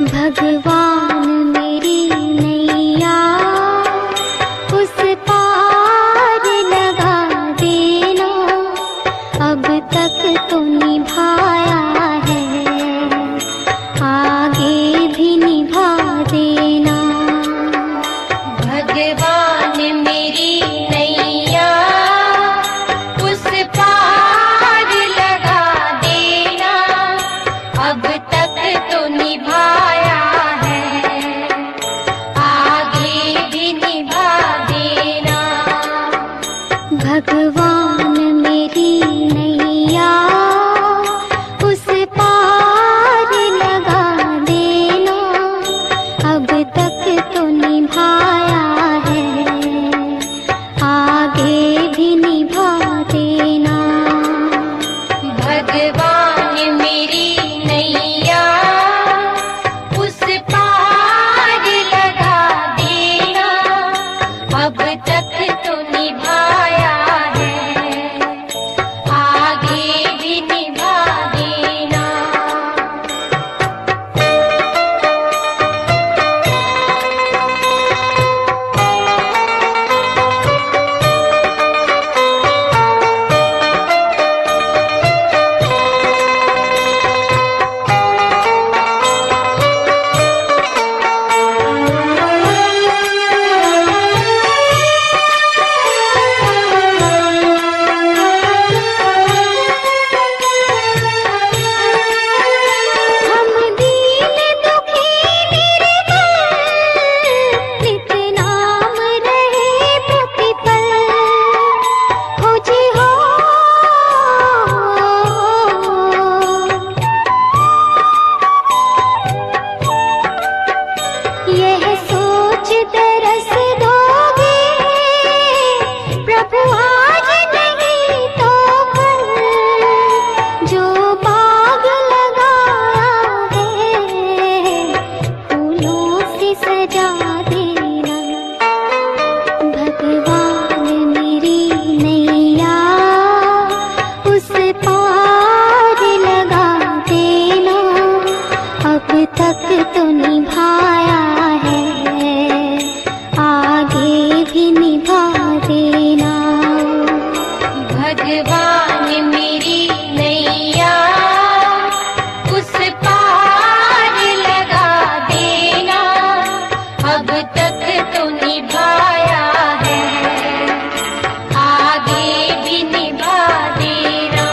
भगवान मेरी नैया उस पार लगा देना, अब तक तो निभाया है, आगे भी निभा देना। भगवान मेरी नैया उस पार लगा देना, अब तक तो निभाया भगवान मेरी नैया उस पार लगा देना, अब तक तो निभाया है, आगे भी निभा देना। भगवान मेरी नैया उस पार लगा देना, अब तक तो निभाया तक तो निभाया है, आगे भी निभा देना। भगवान मेरी नैया उस पार लगा देना, अब तक तो निभाया है, आगे भी निभा देना।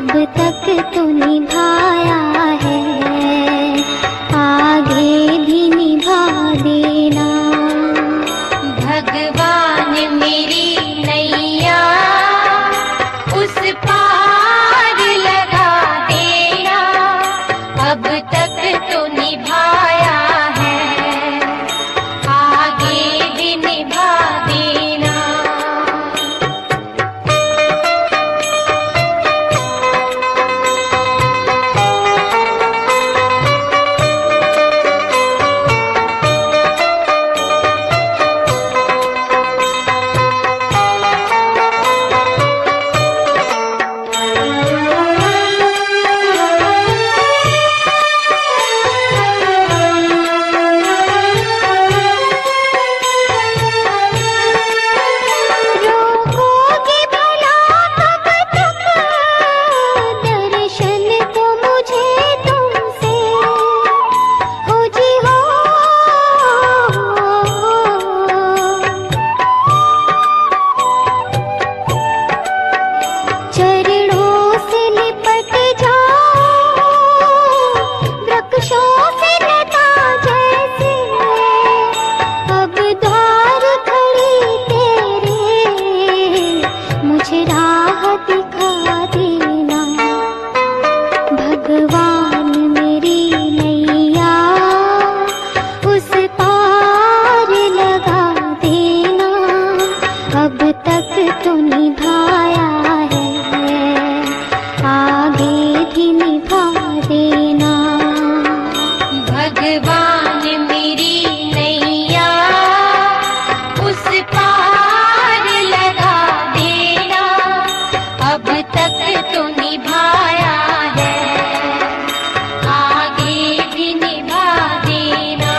अब तक तो निभाया है, आगे भी निभा देना। भगवान मेरी नैया उस पार लगा देना, अब तक तो निभाया है, आगे भी निभा देना। भगवान मेरी नैया उस पार लगा देना, अब तक तो निभाया है, आगे भी निभा देना। भगवान मेरी नैया उस पार लगा देना, अब तक तो निभाया है, आगे भी निभा देना।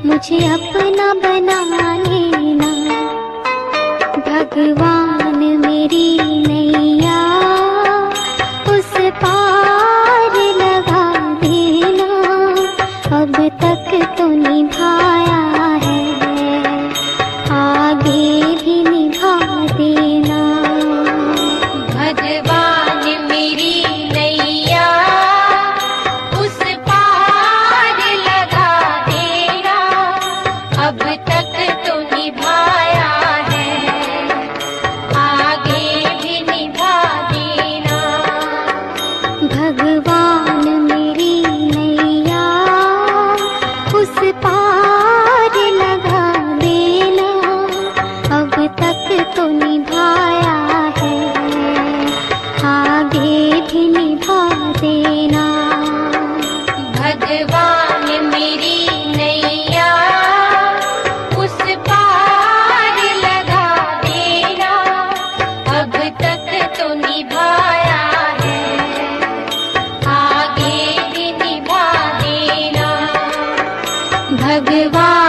मुझे अपना बना लेना। भगवान मेरी नैया उस पार लगा देना, अब तक तो निभाया है, आगे भी निभा देना। भगवान मेरी नैया उस पार लगा देना, अब तक तो निभाया है, आगे भी निभा देना। भगवान मेरी नैया उस पार लगा देना, अब तक तो निभाया है, आगे भी निभा देना। भगवान मेरी नैया उस पार लगा देना, अब तक तो निभाया है, आगे भी निभा देना। भगवान